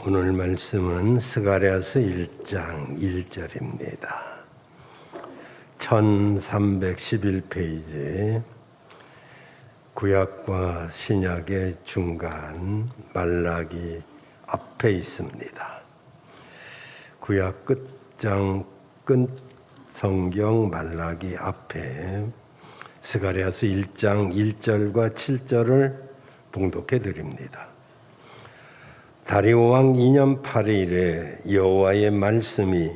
오늘 말씀은 스가랴서 1장 1절입니다. 1311페이지 구약과 신약의 중간 말라기 앞에 있습니다. 구약 끝장 끝 성경 말라기 앞에 스가랴서 1장 1절과 7절을 봉독해 드립니다. 다리오 왕 2년 8일에 여호와의 말씀이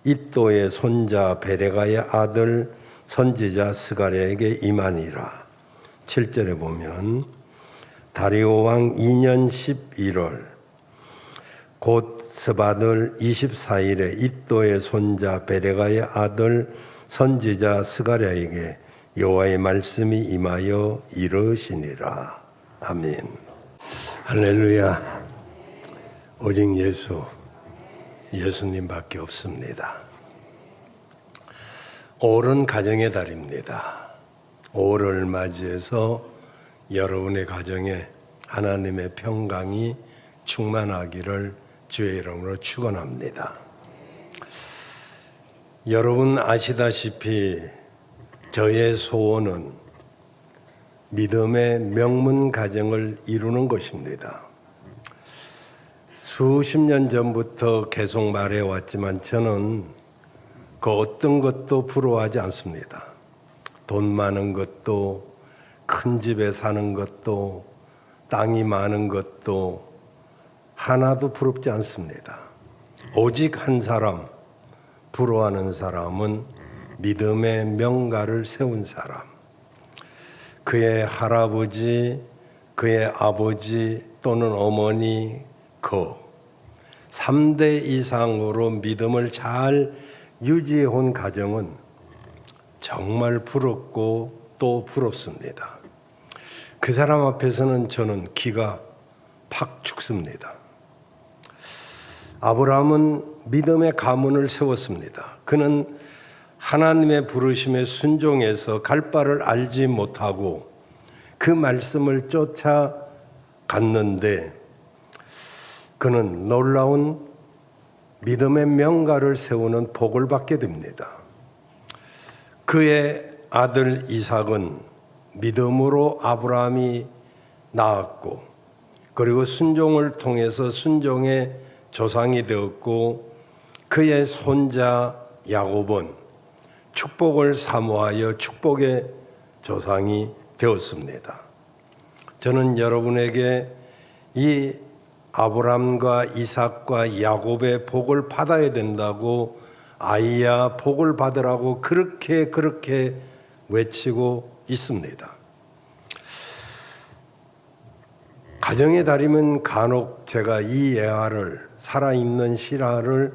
이도의 손자 베레가의 아들 선지자 스가랴에게 임하니라. 7절에 보면 다리오 왕 2년 11월 곧 스바들 24일에 이도의 손자 베레가의 아들 선지자 스가랴에게 여호와의 말씀이 임하여 이르시니라. 아멘. 할렐루야. 오직 예수님밖에 없습니다. 5월은 가정의 달입니다. 5월을 맞이해서 여러분의 가정에 하나님의 평강이 충만하기를 주의 이름으로 축원합니다. 여러분 아시다시피 저의 소원은 믿음의 명문 가정을 이루는 것입니다. 수십 년 전부터 계속 말해왔지만 저는 그 어떤 것도 부러워하지 않습니다. 돈 많은 것도, 큰 집에 사는 것도, 땅이 많은 것도 하나도 부럽지 않습니다. 오직 한 사람, 부러워하는 사람은 믿음의 명가를 세운 사람. 그의 할아버지, 그의 아버지 또는 어머니, 3대 이상으로 믿음을 잘 유지해온 가정은 정말 부럽고 또 부럽습니다. 그 사람 앞에서는 저는 기가 팍 죽습니다. 아브라함은 믿음의 가문을 세웠습니다. 그는 하나님의 부르심에 순종해서 갈 바를 알지 못하고 그 말씀을 쫓아갔는데 그는 놀라운 믿음의 명가를 세우는 복을 받게 됩니다. 그의 아들 이삭은 믿음으로 아브라함이 낳았고 그리고 순종을 통해서 순종의 조상이 되었고 그의 손자 야곱은 축복을 사모하여 축복의 조상이 되었습니다. 저는 여러분에게 이 아브람과 이삭과 야곱의 복을 받아야 된다고 아이야 복을 받으라고 그렇게 외치고 있습니다. 가정의 달이면 간혹 제가 이 예화를 살아있는 실화를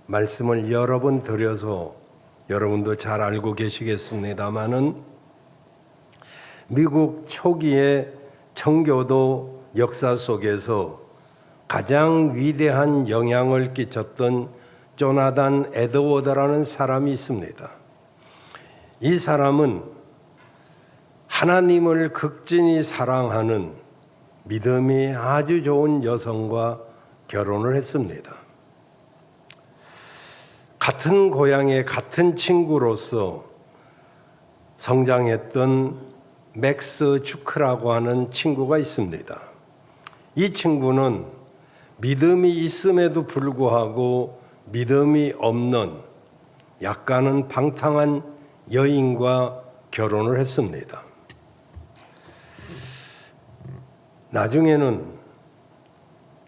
말씀을 여러 번 드려서 여러분도 잘 알고 계시겠습니다마는 미국 초기의 청교도 역사 속에서 가장 위대한 영향을 끼쳤던 조나단 에드워드라는 사람이 있습니다. 이 사람은 하나님을 극진히 사랑하는 믿음이 아주 좋은 여성과 결혼을 했습니다. 같은 고향의 같은 친구로서 성장했던 맥스 주크라고 하는 친구가 있습니다. 이 친구는 믿음이 있음에도 불구하고 믿음이 없는 약간은 방탕한 여인과 결혼을 했습니다. 나중에는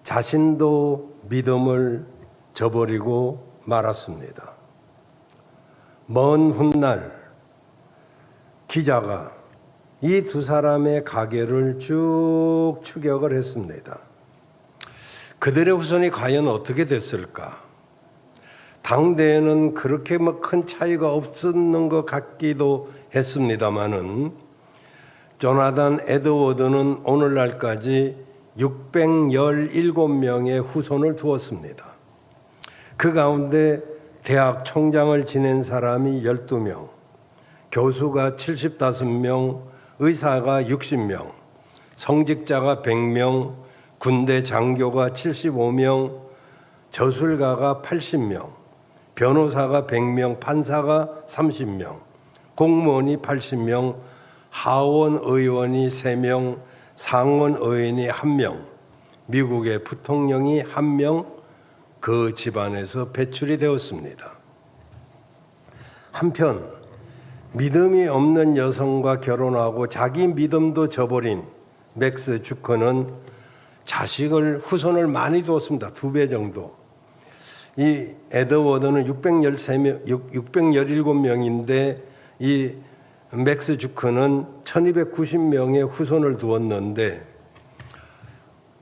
자신도 믿음을 저버리고 말았습니다. 먼 훗날 기자가 이 두 사람의 가계를 쭉 추격을 했습니다. 그들의 후손이 과연 어떻게 됐을까? 당대에는 그렇게 큰 차이가 없었는 것 같기도 했습니다마는 조나단 에드워드는 오늘날까지 617명의 후손을 두었습니다. 그 가운데 대학 총장을 지낸 사람이 12명, 교수가 75명, 의사가 60명, 성직자가 100명, 군대 장교가 75명, 저술가가 80명, 변호사가 100명, 판사가 30명, 공무원이 80명, 하원 의원이 3명, 상원 의원이 1명, 미국의 부통령이 1명 그 집안에서 배출이 되었습니다. 한편 믿음이 없는 여성과 결혼하고 자기 믿음도 저버린 맥스 주커는 자식을 후손을 많이 두었습니다. 2배 정도. 이 에드워드는 617명인데 이 맥스 주커는 1290명의 후손을 두었는데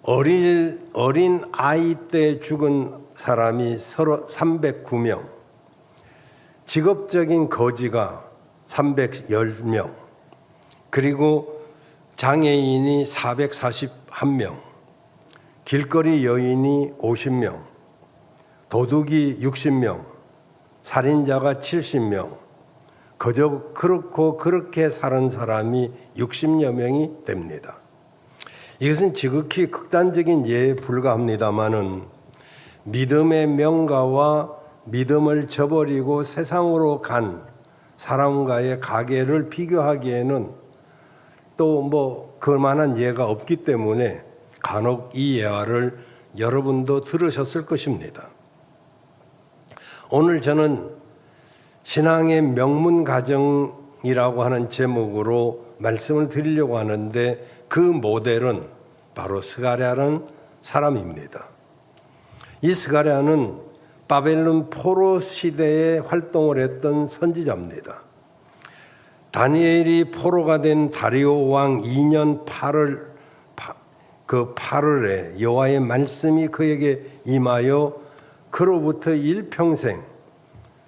어린 아이 때 죽은 사람이 서로 309명, 직업적인 거지가 310명, 그리고 장애인이 441명, 길거리 여인이 50명, 도둑이 60명, 살인자가 70명, 그저 그렇고 그렇게 사는 사람이 60여 명이 됩니다. 이것은 지극히 극단적인 예에 불과합니다마는 믿음의 명가와 믿음을 저버리고 세상으로 간 사람과의 가계를 비교하기에는 또 그만한 예가 없기 때문에 간혹 이 예화를 여러분도 들으셨을 것입니다. 오늘 저는 신앙의 명문 가정이라고 하는 제목으로 말씀을 드리려고 하는데 그 모델은 바로 스가랴라는 사람입니다. 이 스가랴는 바벨론 포로 시대에 활동을 했던 선지자입니다. 다니엘이 포로가 된 다리오 왕 2년 8월에 여호와의 말씀이 그에게 임하여 그로부터 일평생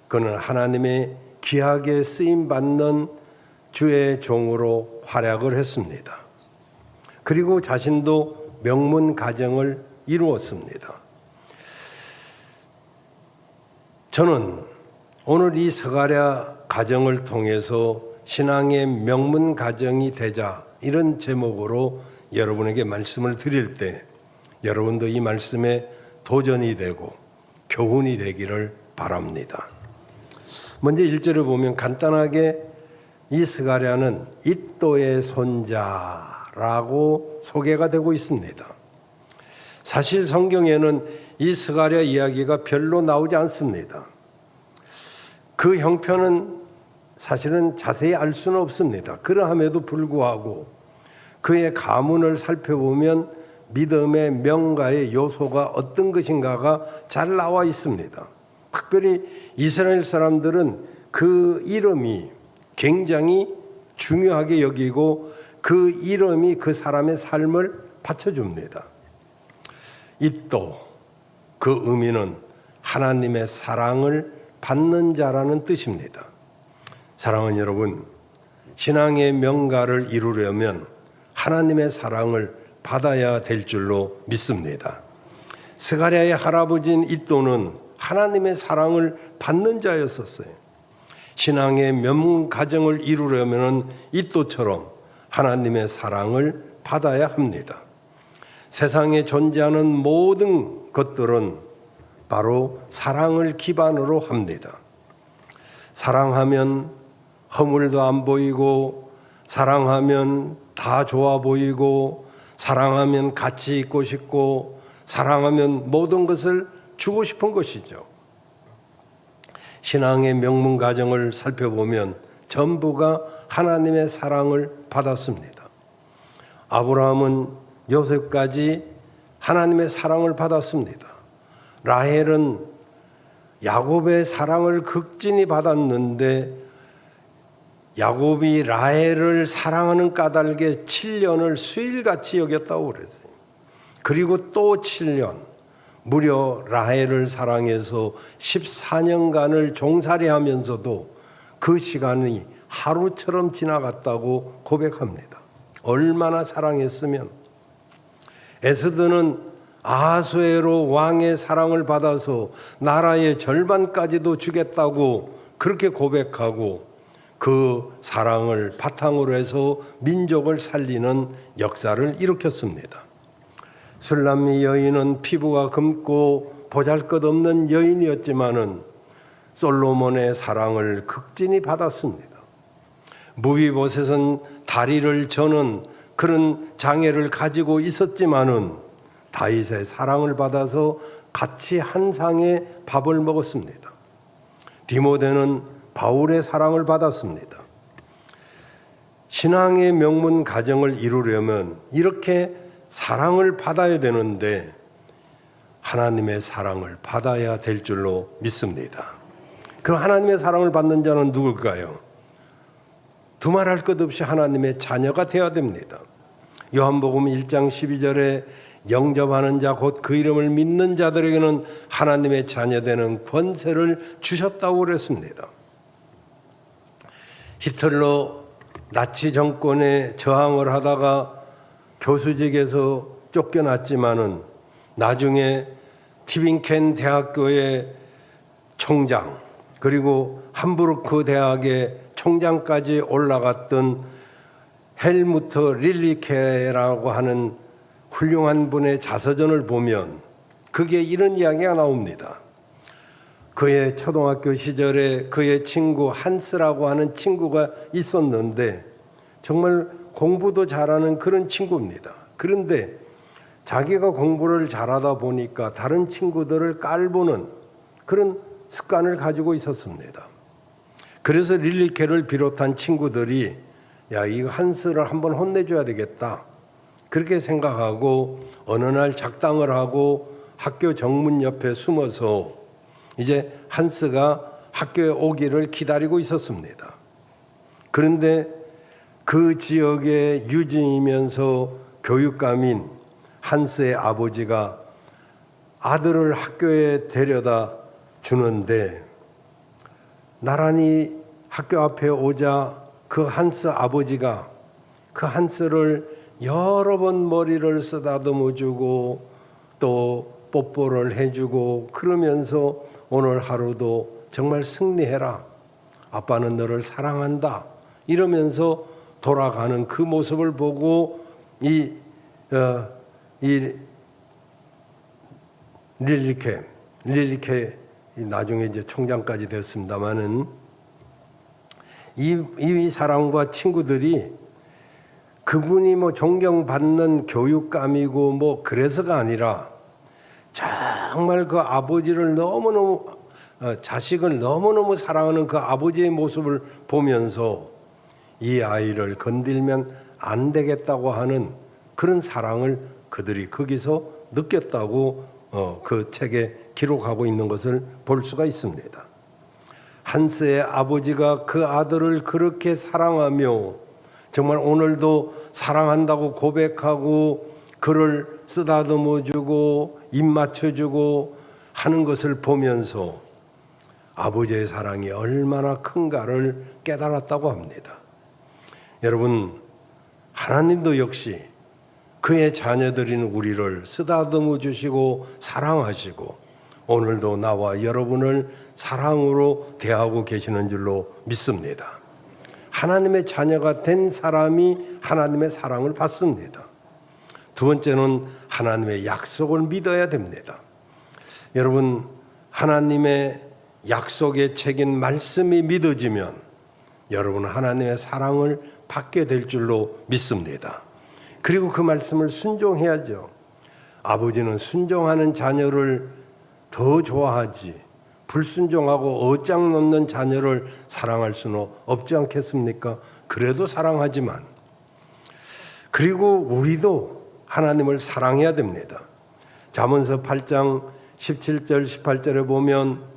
그는 하나님의 귀하게 쓰임받는 주의 종으로 활약을 했습니다. 그리고 자신도 명문 가정을 이루었습니다. 저는 오늘 이 스가랴 가정을 통해서 신앙의 명문 가정이 되자 이런 제목으로 여러분에게 말씀을 드릴 때 여러분도 이 말씀에 도전이 되고 교훈이 되기를 바랍니다. 먼저 1절을 보면 간단하게 이 스가랴는 잇도의 손자라고 소개가 되고 있습니다. 사실 성경에는 이 스가랴 이야기가 별로 나오지 않습니다. 그 형편은 사실은 자세히 알 수는 없습니다. 그러함에도 불구하고 그의 가문을 살펴보면 믿음의 명가의 요소가 어떤 것인가가 잘 나와 있습니다. 특별히 이스라엘 사람들은 그 이름이 굉장히 중요하게 여기고 그 이름이 그 사람의 삶을 받쳐줍니다. 잇도, 그 의미는 하나님의 사랑을 받는 자라는 뜻입니다. 사랑하는 여러분, 신앙의 명가를 이루려면 하나님의 사랑을 받아야 될 줄로 믿습니다. 스가랴의 할아버지인 잇도는 하나님의 사랑을 받는 자였었어요. 신앙의 명문 가정을 이루려면 잇도처럼 하나님의 사랑을 받아야 합니다. 세상에 존재하는 모든 것들은 바로 사랑을 기반으로 합니다. 사랑하면 허물도 안 보이고, 사랑하면 다 좋아 보이고, 사랑하면 같이 있고 싶고, 사랑하면 모든 것을 주고 싶은 것이죠. 신앙의 명문 가정을 살펴보면 전부가 하나님의 사랑을 받았습니다. 아브라함은 요셉까지 하나님의 사랑을 받았습니다. 라헬은 야곱의 사랑을 극진히 받았는데 야곱이 라헬을 사랑하는 까닭에 7년을 수일같이 여겼다고 그랬어요. 그리고 또 7년, 무려 라헬을 사랑해서 14년간을 종살이하면서도 그 시간이 하루처럼 지나갔다고 고백합니다. 얼마나 사랑했으면. 에스더는 아하수에로 왕의 사랑을 받아서 나라의 절반까지도 주겠다고 그렇게 고백하고 그 사랑을 바탕으로 해서 민족을 살리는 역사를 일으켰습니다. 술람미 여인은 피부가 검고 보잘것없는 여인이었지만은 솔로몬의 사랑을 극진히 받았습니다. 무비보셋은 다리를 저는 그런 장애를 가지고 있었지만은 다윗의 사랑을 받아서 같이 한 상에 밥을 먹었습니다. 디모데는 바울의 사랑을 받았습니다. 신앙의 명문 가정을 이루려면 이렇게 사랑을 받아야 되는데 하나님의 사랑을 받아야 될 줄로 믿습니다. 그럼 하나님의 사랑을 받는 자는 누굴까요? 두말할 것 없이 하나님의 자녀가 되어야 됩니다. 요한복음 1장 12절에 영접하는 자 곧 그 이름을 믿는 자들에게는 하나님의 자녀되는 권세를 주셨다고 그랬습니다. 히틀러 나치 정권에 저항을 하다가 교수직에서 쫓겨났지만은 나중에 티빙켄 대학교의 총장 그리고 함부르크 대학의 총장까지 올라갔던 헬무트 릴리케라고 하는 훌륭한 분의 자서전을 보면 그게 이런 이야기가 나옵니다. 그의 초등학교 시절에 그의 친구 한스라고 하는 친구가 있었는데 정말 공부도 잘하는 그런 친구입니다. 그런데 자기가 공부를 잘하다 보니까 다른 친구들을 깔보는 그런 습관을 가지고 있었습니다. 그래서 릴리케를 비롯한 친구들이 야, 이 한스를 한번 혼내줘야 되겠다. 그렇게 생각하고 어느 날 작당을 하고 학교 정문 옆에 숨어서 이제 한스가 학교에 오기를 기다리고 있었습니다. 그런데 그 지역의 유진이면서 교육감인 한스의 아버지가 아들을 학교에 데려다 주는데 나란히 학교 앞에 오자 그 한스 아버지가 그 한스를 여러 번 머리를 쓰다듬어 주고 또 뽀뽀를 해주고 그러면서 오늘 하루도 정말 승리해라. 아빠는 너를 사랑한다. 이러면서 돌아가는 그 모습을 보고 이 릴리케 나중에 이제 총장까지 됐습니다만은 이 사람과 친구들이 그분이 뭐 존경받는 교육감이고 뭐 그래서가 아니라 정말 그 아버지를 너무너무 자식을 너무너무 사랑하는 그 아버지의 모습을 보면서 이 아이를 건들면 안 되겠다고 하는 그런 사랑을 그들이 거기서 느꼈다고 그 책에 기록하고 있는 것을 볼 수가 있습니다. 한스의 아버지가 그 아들을 그렇게 사랑하며 정말 오늘도 사랑한다고 고백하고 그를 쓰다듬어주고 입 맞춰주고 하는 것을 보면서 아버지의 사랑이 얼마나 큰가를 깨달았다고 합니다. 여러분, 하나님도 역시 그의 자녀들인 우리를 쓰다듬어 주시고 사랑하시고 오늘도 나와 여러분을 사랑으로 대하고 계시는 줄로 믿습니다. 하나님의 자녀가 된 사람이 하나님의 사랑을 받습니다. 두 번째는 하나님의 약속을 믿어야 됩니다. 여러분, 하나님의 약속의 책인 말씀이 믿어지면 여러분은 하나님의 사랑을 받게 될 줄로 믿습니다. 그리고 그 말씀을 순종해야죠. 아버지는 순종하는 자녀를 더 좋아하지 불순종하고 어짱 놓는 자녀를 사랑할 수는 없지 않겠습니까? 그래도 사랑하지만 그리고 우리도 하나님을 사랑해야 됩니다. 잠언서 8장 17절 18절에 보면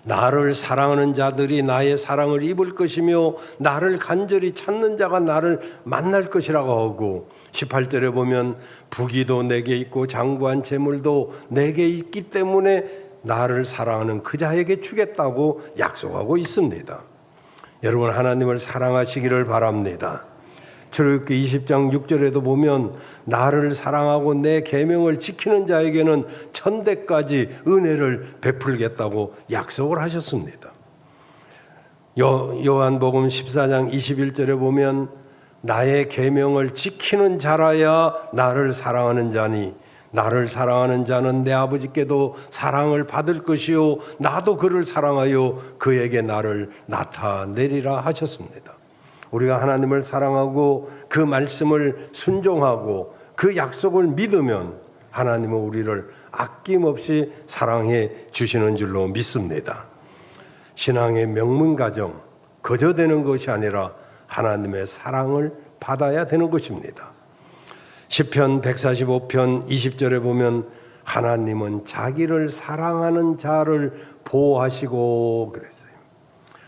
나를 사랑하는 자들이 나의 사랑을 입을 것이며 나를 간절히 찾는 자가 나를 만날 것이라고 하고 18절에 보면 부귀도 내게 있고 장구한 재물도 내게 있기 때문에 나를 사랑하는 그 자에게 주겠다고 약속하고 있습니다. 여러분, 하나님을 사랑하시기를 바랍니다. 출애굽기 20장 6절에도 보면 나를 사랑하고 내 계명을 지키는 자에게는 천대까지 은혜를 베풀겠다고 약속을 하셨습니다. 요한복음 14장 21절에 보면 나의 계명을 지키는 자라야 나를 사랑하는 자니 나를 사랑하는 자는 내 아버지께도 사랑을 받을 것이요 나도 그를 사랑하여 그에게 나를 나타내리라 하셨습니다. 우리가 하나님을 사랑하고 그 말씀을 순종하고 그 약속을 믿으면 하나님은 우리를 아낌없이 사랑해 주시는 줄로 믿습니다. 신앙의 명문가정 거저 되는 것이 아니라 하나님의 사랑을 받아야 되는 것입니다. 시편 145편 20절에 보면 하나님은 자기를 사랑하는 자를 보호하시고 그랬어요.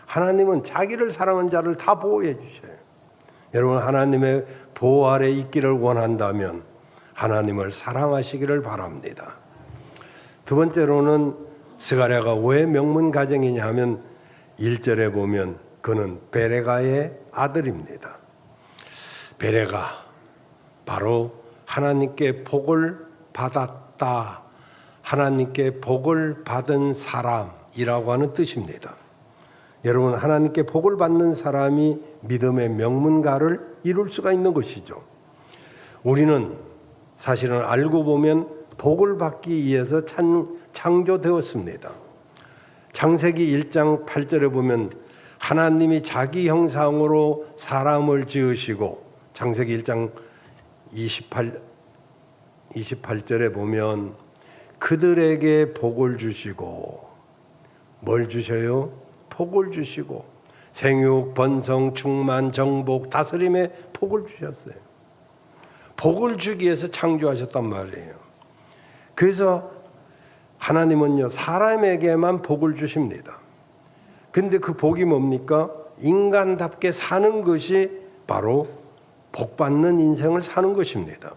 하나님은 자기를 사랑하는 자를 다 보호해 주셔요. 여러분 하나님의 보호 아래 있기를 원한다면 하나님을 사랑하시기를 바랍니다. 두 번째로는 스가랴가 왜 명문가정이냐 하면 1절에 보면 그는 베레가의 아들입니다. 베레가 바로 하나님께 복을 받았다, 하나님께 복을 받은 사람이라고 하는 뜻입니다. 여러분 하나님께 복을 받는 사람이 믿음의 명문가를 이룰 수가 있는 것이죠. 우리는 사실은 알고 보면 복을 받기 위해서 창조되었습니다. 창세기 1장 8절에 보면 하나님이 자기 형상으로 사람을 지으시고 창세기 1장 28절에 보면 그들에게 복을 주시고 뭘 주셔요? 복을 주시고 생육, 번성, 충만, 정복, 다스림에 복을 주셨어요. 복을 주기 위해서 창조하셨단 말이에요. 그래서 하나님은요 사람에게만 복을 주십니다. 근데 그 복이 뭡니까? 인간답게 사는 것이 바로 복받는 인생을 사는 것입니다.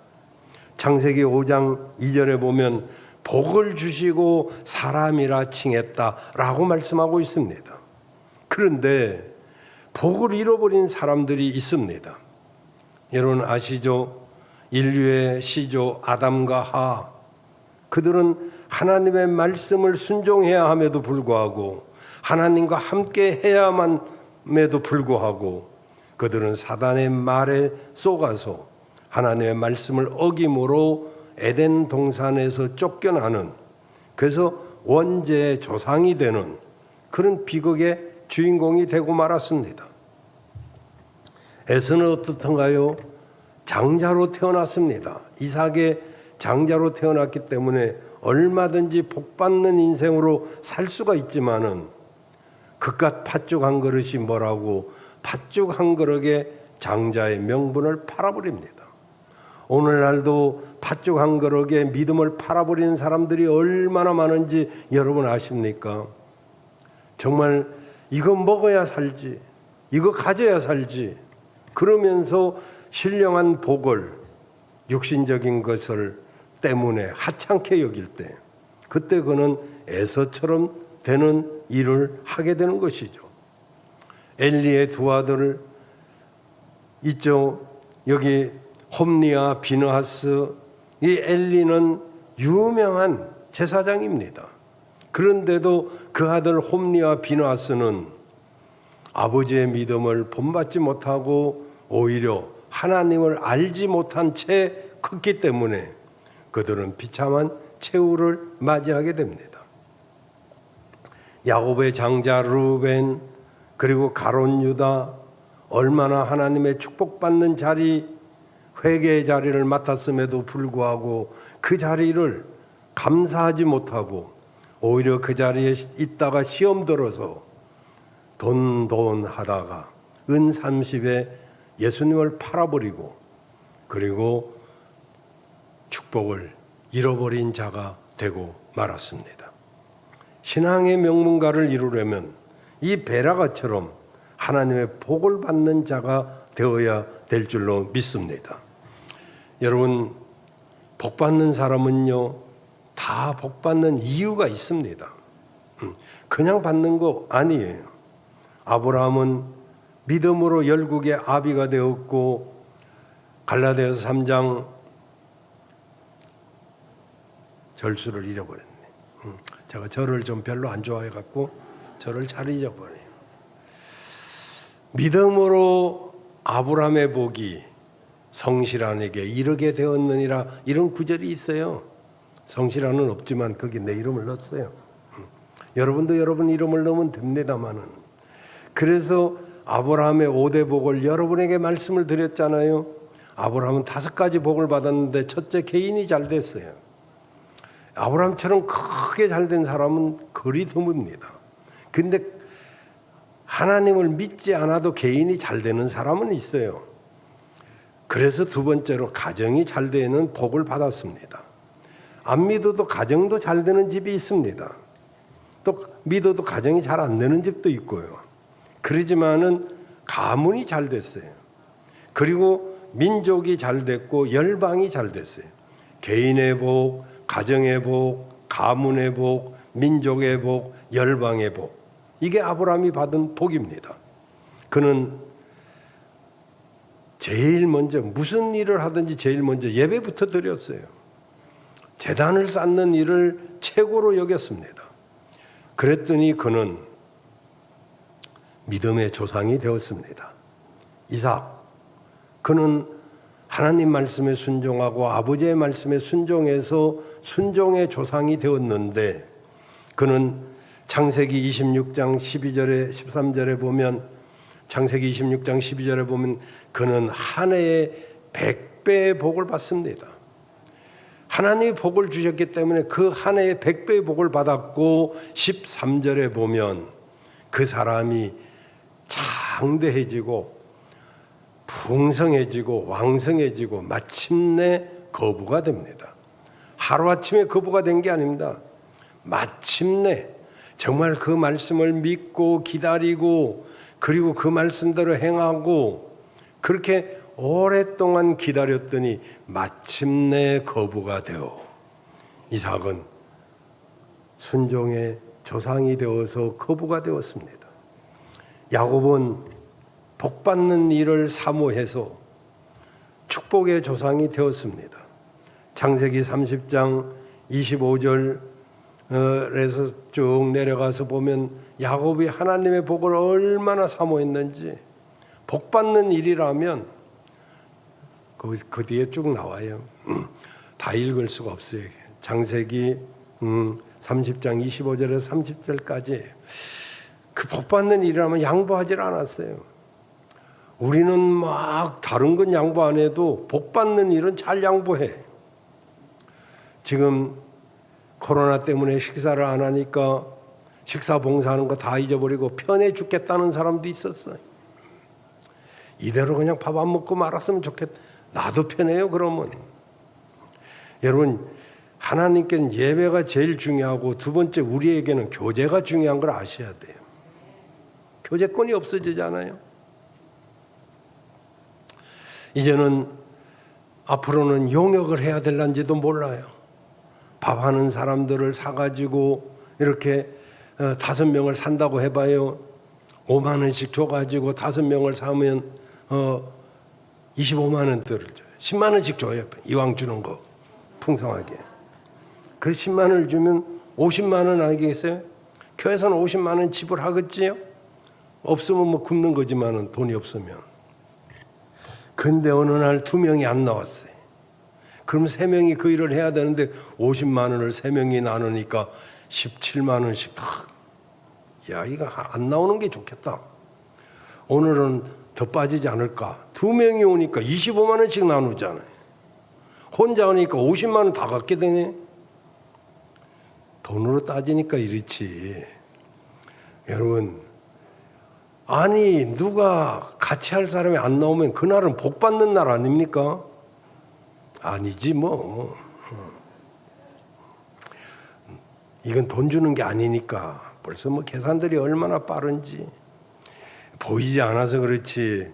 창세기 5장 2절에 보면 복을 주시고 사람이라 칭했다라고 말씀하고 있습니다. 그런데 복을 잃어버린 사람들이 있습니다. 여러분 아시죠? 인류의 시조 아담과 하와, 그들은 하나님의 말씀을 순종해야 함에도 불구하고 하나님과 함께 해야만에도 불구하고 그들은 사단의 말에 속아서 하나님의 말씀을 어김으로 에덴 동산에서 쫓겨나는, 그래서 원죄의 조상이 되는 그런 비극의 주인공이 되고 말았습니다. 에서는 어떻던가요? 장자로 태어났습니다. 이삭의 장자로 태어났기 때문에 얼마든지 복받는 인생으로 살 수가 있지만은 그깟 팥죽 한 그릇이 뭐라고 팥죽 한 그릇에 장자의 명분을 팔아버립니다. 오늘날도 팥죽 한 그릇에 믿음을 팔아버리는 사람들이 얼마나 많은지 여러분 아십니까? 정말 이거 먹어야 살지, 이거 가져야 살지 그러면서 신령한 복을 육신적인 것을 때문에 하찮게 여길 때 그때 그는 에서처럼 되는 일을 하게 되는 것이죠. 엘리의 두 아들 있죠. 여기 홈니와 비느하스, 이 엘리는 유명한 제사장입니다. 그런데도 그 아들 홈니와 비느하스는 아버지의 믿음을 본받지 못하고 오히려 하나님을 알지 못한 채 컸기 때문에 그들은 비참한 최후를 맞이하게 됩니다. 야곱의 장자 르우벤 그리고 가롯 유다, 얼마나 하나님의 축복받는 자리, 회개의 자리를 맡았음에도 불구하고 그 자리를 감사하지 못하고 오히려 그 자리에 있다가 시험 들어서 돈 하다가 은 30에 예수님을 팔아버리고 그리고 축복을 잃어버린 자가 되고 말았습니다. 신앙의 명문가를 이루려면 이 베라가처럼 하나님의 복을 받는 자가 되어야 될 줄로 믿습니다. 여러분, 복 받는 사람은요, 다 복 받는 이유가 있습니다. 그냥 받는 거 아니에요. 아브라함은 믿음으로 열국의 아비가 되었고, 갈라디아서 3장 절수를 잃어버렸네. 제가 절을 좀 별로 안 좋아해갖고 절을 잘 잊어버려요. 믿음으로 아브라함의 복이 성실한에게 이르게 되었느니라, 이런 구절이 있어요. 성실한은 없지만 거기 내 이름을 넣었어요. 여러분도 여러분 이름을 넣으면 됩니다마는. 그래서 아브라함의 5대 복을 여러분에게 말씀을 드렸잖아요. 아브라함은 5가지 복을 받았는데 첫째, 개인이 잘 됐어요. 아브라함처럼 크게 잘된 사람은 거리 드뭅니다. 근데 하나님을 믿지 않아도 개인이 잘 되는 사람은 있어요. 그래서 두 번째로 가정이 잘 되는 복을 받았습니다. 안 믿어도 가정도 잘 되는 집이 있습니다. 또 믿어도 가정이 잘 안 되는 집도 있고요. 그러지만은 가문이 잘 됐어요. 그리고 민족이 잘 됐고 열방이 잘 됐어요. 개인의 복, 가정의 복, 가문의 복, 민족의 복, 열방의 복. 이게 아브라함이 받은 복입니다. 그는 제일 먼저 무슨 일을 하든지 제일 먼저 예배부터 드렸어요. 제단을 쌓는 일을 최고로 여겼습니다. 그랬더니 그는 믿음의 조상이 되었습니다. 이삭, 그는 하나님 말씀에 순종하고 아버지의 말씀에 순종해서 순종의 조상이 되었는데, 그는 창세기 26장 12절에 13절에 보면, 창세기 26장 12절에 보면 그는 한 해에 100배의 복을 받습니다. 하나님이 복을 주셨기 때문에 그 한 해에 100배의 복을 받았고, 13절에 보면 그 사람이 장대해지고 풍성해지고 왕성해지고 마침내 거부가 됩니다. 하루아침에 거부가 된 게 아닙니다. 마침내 정말 그 말씀을 믿고 기다리고, 그리고 그 말씀대로 행하고, 그렇게 오랫동안 기다렸더니 마침내 거부가 되어 이삭은 순종의 조상이 되어서 거부가 되었습니다. 야곱은 복받는 일을 사모해서 축복의 조상이 되었습니다. 창세기 30장 25절에서 쭉 내려가서 보면 야곱이 하나님의 복을 얼마나 사모했는지, 복받는 일이라면 그 뒤에 쭉 나와요. 다 읽을 수가 없어요. 창세기 30장 25절에서 30절까지 그 복받는 일이라면 양보하지 않았어요. 우리는 막 다른 건 양보 안 해도 복받는 일은 잘 양보해. 지금 코로나 때문에 식사를 안 하니까 식사 봉사하는 거 다 잊어버리고 편해 죽겠다는 사람도 있었어요. 이대로 그냥 밥 안 먹고 말았으면 좋겠다. 나도 편해요, 그러면. 여러분, 하나님께는 예배가 제일 중요하고, 두 번째 우리에게는 교제가 중요한 걸 아셔야 돼요. 교제권이 없어지잖아요. 이제는 앞으로는 용역을 해야 될런지도 몰라요. 밥하는 사람들을 사가지고 이렇게 5명을 산다고 해봐요. 5만 원씩 줘가지고 5명을 사면 25만 원들을 줘요. 10만 원씩 줘요. 이왕 주는 거 풍성하게. 그 10만 원을 주면 50만 원 아니겠어요? 교회에서는 50만 원 지불하겠지요? 없으면 뭐 굶는 거지만은 돈이 없으면. 근데 어느 날 2명이 안 나왔어요. 그럼 3명이 그 일을 해야 되는데 50만 원을 3명이 나누니까 17만 원씩 딱. 야, 이거 안 나오는 게 좋겠다. 오늘은 더 빠지지 않을까. 2명이 오니까 25만 원씩 나누잖아요. 혼자 오니까 50만 원 다 갖게 되네. 돈으로 따지니까 이렇지. 여러분, 아니 누가 같이 할 사람이 안 나오면 그날은 복 받는 날 아닙니까? 아니지 뭐. 이건 돈 주는 게 아니니까. 벌써 뭐 계산들이 얼마나 빠른지 보이지 않아서 그렇지.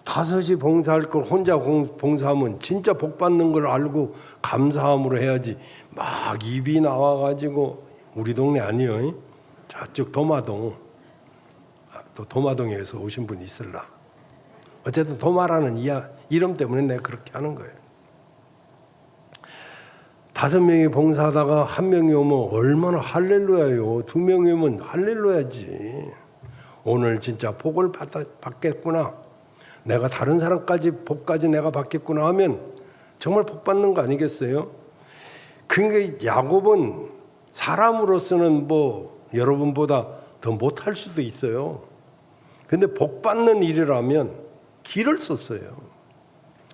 5이 봉사할 걸 혼자 봉사하면 진짜 복 받는 걸 알고 감사함으로 해야지. 막 입이 나와가지고. 우리 동네 아니요. 저쪽 도마동. 또 도마동에서 오신 분이 있을라. 어쨌든 도마라는 이름 때문에 내가 그렇게 하는 거예요. 5명이 봉사하다가 1명이 오면 얼마나 할렐루야요. 2명이 오면 할렐루야지. 오늘 진짜 복을 받겠구나. 내가 다른 사람까지 복까지 내가 받겠구나 하면 정말 복 받는 거 아니겠어요? 그러니까 야곱은 사람으로서는 뭐 여러분보다 더 못할 수도 있어요. 근데 복 받는 일이라면 길을 썼어요.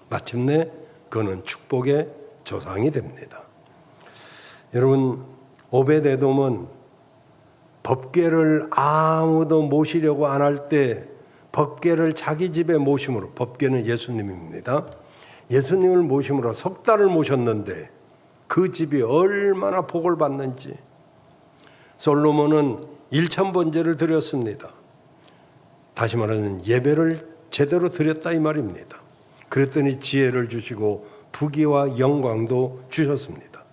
마침내 그는 축복의 조상이 됩니다. 여러분, 오벳에돔은 법궤를 아무도 모시려고 안 할 때 법궤를 자기 집에 모심으로, 법궤는 예수님입니다. 예수님을 모심으로 석 달을 모셨는데 그 집이 얼마나 복을 받는지. 솔로몬은 1,000번제를 드렸습니다. 다시 말하면 예배를 제대로 드렸다 이 말입니다. 그랬더니 지혜를 주시고 부귀와 영광도 주셨습니다.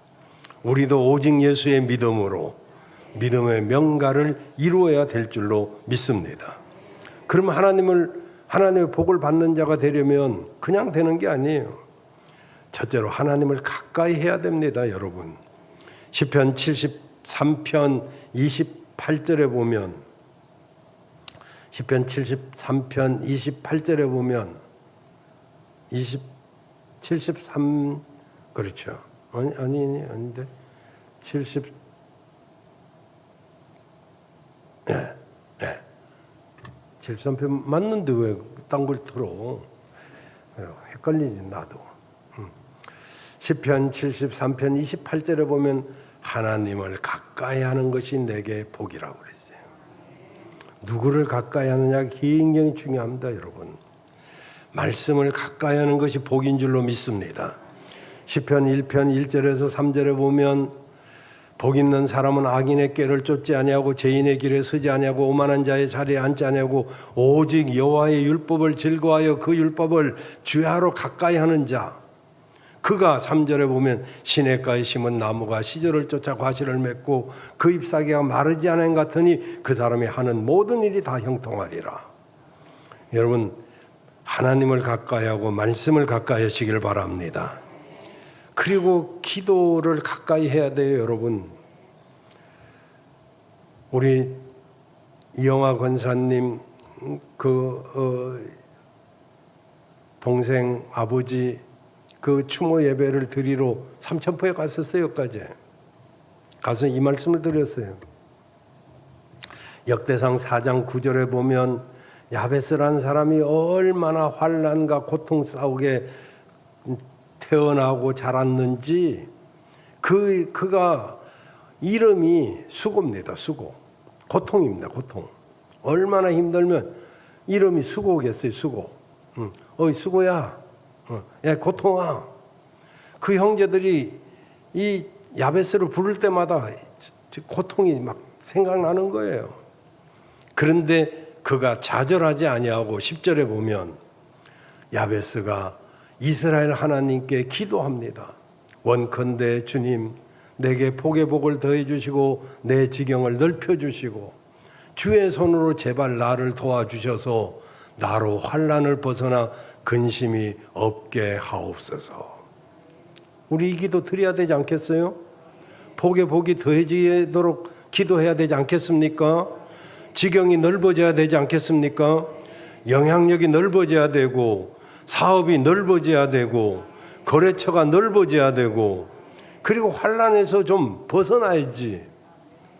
우리도 오직 예수의 믿음으로 믿음의 명가를 이루어야 될 줄로 믿습니다. 그럼 하나님의 복을 받는 자가 되려면 그냥 되는 게 아니에요. 첫째로 하나님을 가까이 해야 됩니다, 여러분. 시편 73편 28절에 보면, 시편 73편 28절에 보면 73 그렇죠. 아닌데 70 73편 맞는데 왜 딴 걸 틀어? 헷갈리지 나도. 시편 73편 28절에 보면 하나님을 가까이 하는 것이 내게 복이라고 그랬어요. 누구를 가까이 하느냐 굉장히 중요합니다, 여러분. 말씀을 가까이 하는 것이 복인 줄로 믿습니다. 시편 1편 1절에서 3절에 보면 복 있는 사람은 악인의 꾀를 쫓지 아니하고 죄인의 길에 서지 아니하고 오만한 자의 자리에 앉지 아니하고 오직 여호와의 율법을 즐거워하여 그 율법을 주야로 가까이 하는 자. 그가 3절에 보면 시냇가에 심은 나무가 시절을 쫓아 과실을 맺고 그 잎사귀가 마르지 않은 것 같으니 그 사람이 하는 모든 일이 다 형통하리라. 여러분, 하나님을 가까이 하고 말씀을 가까이 하시길 바랍니다. 그리고 기도를 가까이 해야 돼요, 여러분. 우리 이영하 권사님 동생 아버지 그 추모 예배를 드리러 삼천포에 갔었어요. 여기까지 가서 이 말씀을 드렸어요. 역대상 4장 9절에 보면 야베스라는 사람이 얼마나 환난과 고통 싸우게 태어나고 자랐는지 그가 이름이 수고입니다. 수고. 고통입니다. 고통. 얼마나 힘들면 이름이 수고겠어요. 수고. 어이 수고야. 야 고통아. 그 형제들이 이 야베스를 부를 때마다 고통이 막 생각나는 거예요. 그런데 그가 좌절하지 아니하고 10절에 보면 야베스가 이스라엘 하나님께 기도합니다. 원컨대 주님 내게 복의 복을 더해 주시고 내 지경을 넓혀 주시고 주의 손으로 제발 나를 도와주셔서 나로 환난을 벗어나 근심이 없게 하옵소서. 우리 이 기도 드려야 되지 않겠어요? 복의 복이 더해지도록 기도해야 되지 않겠습니까? 지경이 넓어져야 되지 않겠습니까? 영향력이 넓어져야 되고 사업이 넓어져야 되고 거래처가 넓어져야 되고 그리고 환난에서 좀 벗어나야지.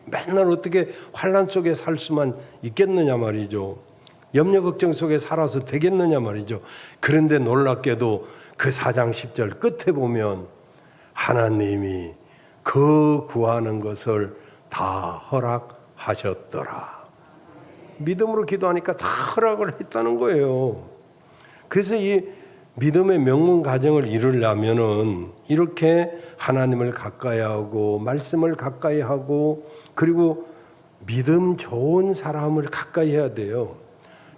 맨날 어떻게 환난 속에 살 수만 있겠느냐 말이죠. 염려 걱정 속에 살아서 되겠느냐 말이죠. 그런데 놀랍게도 그 4장 10절 끝에 보면 하나님이 그 구하는 것을 다 허락하셨더라. 믿음으로 기도하니까 다 허락을 했다는 거예요. 그래서 이 믿음의 명문 가정을 이루려면은 이렇게 하나님을 가까이 하고 말씀을 가까이 하고 그리고 믿음 좋은 사람을 가까이 해야 돼요.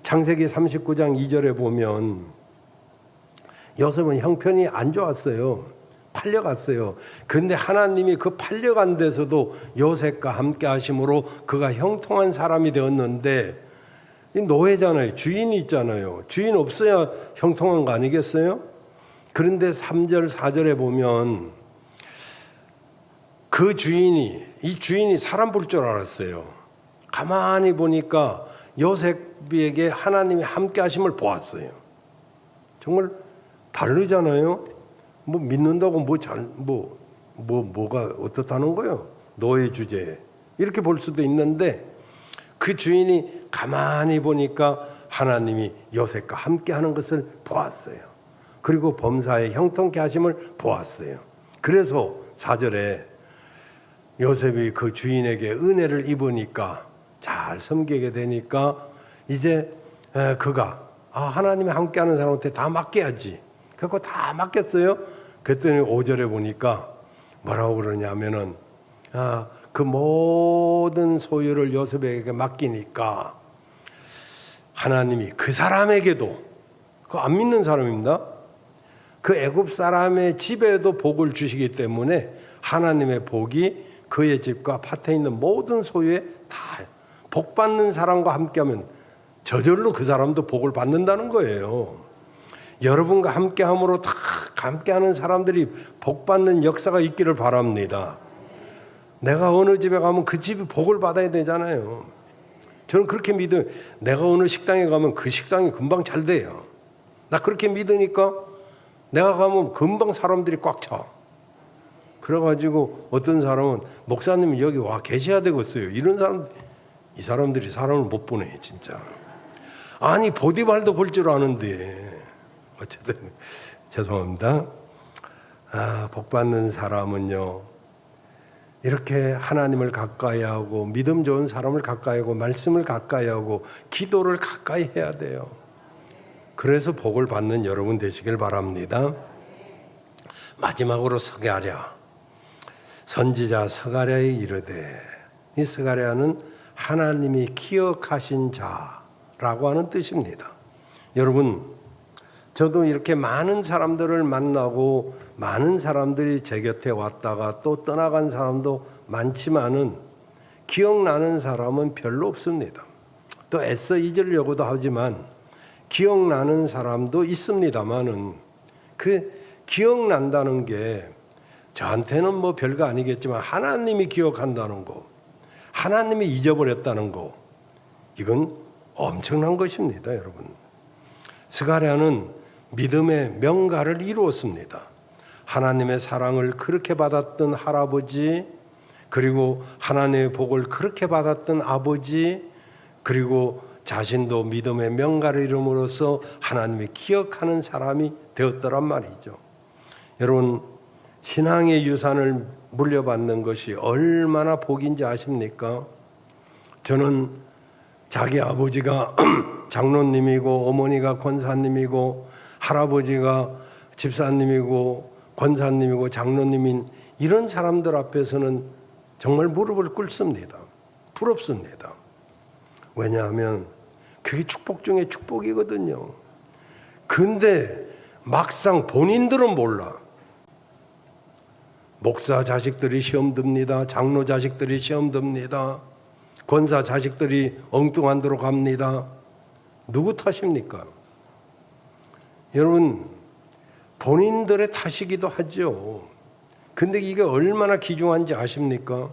창세기 39장 2절에 보면 요셉은 형편이 안 좋았어요. 팔려갔어요. 그런데 하나님이 그 팔려간 데서도 요셉과 함께 하심으로 그가 형통한 사람이 되었는데 노예잖아요. 주인이 있잖아요. 주인 없어야 형통한 거 아니겠어요? 그런데 3절 4절에 보면 그 주인이 이 주인이 사람 볼 줄 알았어요. 가만히 보니까 요셉에게 하나님이 함께 하심을 보았어요. 정말 다르잖아요. 뭐 믿는다고 뭐가 어떻다는 거예요? 너의 주제에. 이렇게 볼 수도 있는데 그 주인이 가만히 보니까 하나님이 요셉과 함께 하는 것을 보았어요. 그리고 범사에 형통케 하심을 보았어요. 그래서 4절에 요셉이 그 주인에게 은혜를 입으니까 잘 섬기게 되니까 이제 그가 하나님이 함께하는 사람한테 다 맡겨야지. 그거 다 맡겼어요. 그랬더니 5절에 보니까 뭐라고 그러냐면은 그 모든 소유를 요셉에게 맡기니까 하나님이 그 사람에게도, 그 안 믿는 사람입니다. 그 애굽 사람의 집에도 복을 주시기 때문에 하나님의 복이 그의 집과 밭에 있는 모든 소유에 다 복 받는 사람과 함께하면 저절로 그 사람도 복을 받는다는 거예요. 여러분과 함께함으로 다 함께하는 사람들이 복 받는 역사가 있기를 바랍니다. 내가 어느 집에 가면 그 집이 복을 받아야 되잖아요. 저는 그렇게 믿어요. 내가 어느 식당에 가면 그 식당이 금방 잘 돼요. 나 그렇게 믿으니까 내가 가면 금방 사람들이 꽉 차. 그래가지고 어떤 사람은 목사님이 여기 와 계셔야 되겠어요. 이런 사람, 이 사람들이 사람을 못 보네 진짜. 아니 보디발도 볼 줄 아는데. 어쨌든 죄송합니다. 복 받는 사람은요, 이렇게 하나님을 가까이 하고 믿음 좋은 사람을 가까이 하고 말씀을 가까이 하고 기도를 가까이 해야 돼요. 그래서 복을 받는 여러분 되시길 바랍니다. 마지막으로 스가랴, 선지자 스가랴에 이르되, 이 스가랴는 하나님이 기억하신 자라고 하는 뜻입니다. 여러분, 저도 이렇게 많은 사람들을 만나고 많은 사람들이 제 곁에 왔다가 또 떠나간 사람도 많지만은 기억나는 사람은 별로 없습니다. 또 애써 잊으려고도 하지만 기억나는 사람도 있습니다만은 그 기억난다는 게 저한테는 뭐 별거 아니겠지만 하나님이 기억한다는 거, 하나님이 잊어버렸다는 거, 이건 엄청난 것입니다, 여러분. 스가랴는 믿음의 명가를 이루었습니다. 하나님의 사랑을 그렇게 받았던 할아버지, 그리고 하나님의 복을 그렇게 받았던 아버지, 그리고 자신도 믿음의 명가를 이룸으로써 하나님이 기억하는 사람이 되었더란 말이죠. 여러분, 신앙의 유산을 물려받는 것이 얼마나 복인지 아십니까? 저는 자기 아버지가 장로님이고 어머니가 권사님이고 할아버지가 집사님이고 권사님이고 장로님인 이런 사람들 앞에서는 정말 무릎을 꿇습니다. 부럽습니다. 왜냐하면 그게 축복 중에 축복이거든요. 근데 막상 본인들은 몰라. 목사 자식들이 시험 듭니다. 장로 자식들이 시험 듭니다. 권사 자식들이 엉뚱한 데로 갑니다. 누구 탓입니까? 여러분, 본인들의 탓이기도 하죠. 근데 이게 얼마나 귀중한지 아십니까?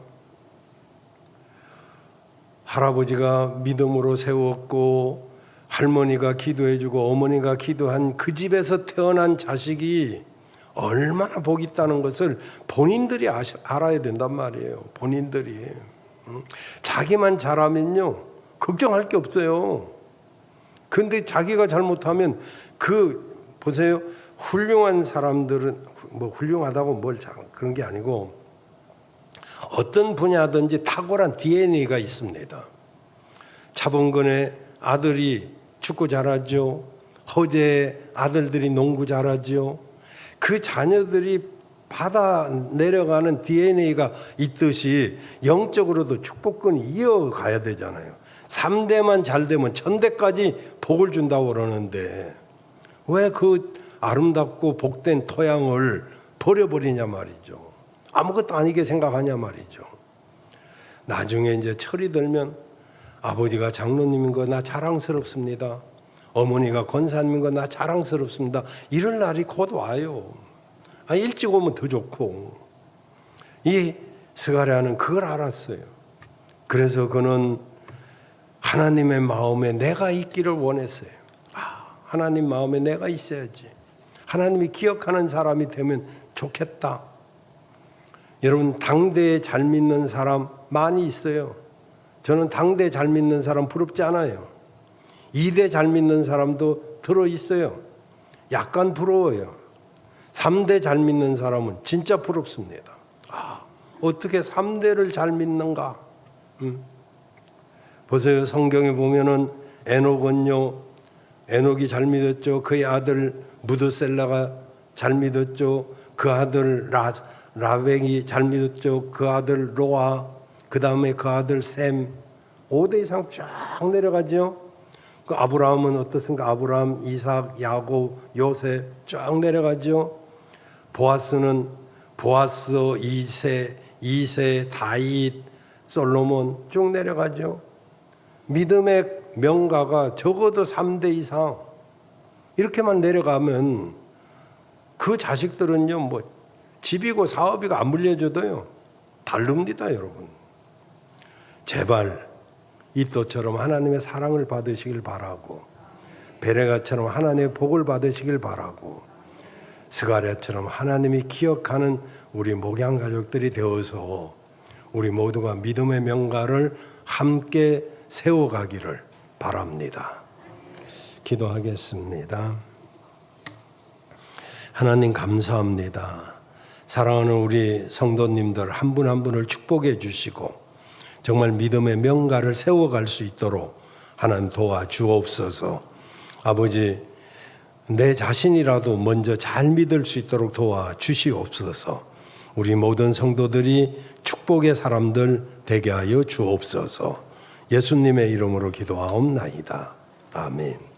할아버지가 믿음으로 세웠고 할머니가 기도해주고 어머니가 기도한 그 집에서 태어난 자식이 얼마나 복이 있다는 것을 본인들이 알아야 된단 말이에요. 본인들이. 자기만 잘하면요 걱정할 게 없어요. 근데 자기가 잘못하면 보세요. 훌륭한 사람들은 뭐 훌륭하다고 그런 게 아니고 어떤 분야든지 탁월한 DNA가 있습니다. 차범근의 아들이 축구 잘하죠. 허재의 아들들이 농구 잘하죠. 그 자녀들이 받아 내려가는 DNA가 있듯이 영적으로도 축복권이 이어가야 되잖아요. 3대만 잘 되면 1000대까지 복을 준다고 그러는데 왜 그 아름답고 복된 토양을 버려버리냐 말이죠. 아무것도 아니게 생각하냐 말이죠. 나중에 이제 철이 들면 아버지가 장로님인 거 나 자랑스럽습니다. 어머니가 권사님인 거 나 자랑스럽습니다. 이럴 날이 곧 와요. 일찍 오면 더 좋고. 이 스가랴는 그걸 알았어요. 그래서 그는 하나님의 마음에 내가 있기를 원했어요. 하나님 마음에 내가 있어야지. 하나님이 기억하는 사람이 되면 좋겠다. 여러분, 당대에 잘 믿는 사람 많이 있어요. 저는 당대 잘 믿는 사람 부럽지 않아요. 2대 잘 믿는 사람도 들어있어요. 약간 부러워요. 3대 잘 믿는 사람은 진짜 부럽습니다. 어떻게 3대를 잘 믿는가? 보세요. 성경에 보면은 에녹은요, 에녹이 잘 믿었죠. 그의 아들 무드셀라가 잘 믿었죠. 그 아들 라벡이 잘 믿었죠. 그 아들 노아, 그 다음에 그 아들 셈, 5대 이상 쫙 내려가죠. 그 아브라함은 어떻습니까? 아브라함, 이삭, 야곱, 요셉 쫙 내려가죠. 보아스는 보아스, 이세, 다윗, 솔로몬 쭉 내려가죠. 믿음의 명가가 적어도 3대 이상 이렇게만 내려가면 그 자식들은요, 뭐 집이고 사업이고 안 물려줘도요 다릅니다. 여러분, 제발 입도처럼 하나님의 사랑을 받으시길 바라고, 베레가처럼 하나님의 복을 받으시길 바라고, 스가랴처럼 하나님이 기억하는 우리 목양 가족들이 되어서 우리 모두가 믿음의 명가를 함께 세워가기를 바랍니다. 기도하겠습니다. 하나님 감사합니다. 사랑하는 우리 성도님들 한 분 한 분을 축복해 주시고 정말 믿음의 명가를 세워갈 수 있도록 하나님 도와주옵소서. 아버지, 내 자신이라도 먼저 잘 믿을 수 있도록 도와주시옵소서. 우리 모든 성도들이 축복의 사람들 되게 하여 주옵소서. 예수님의 이름으로 기도하옵나이다. 아멘.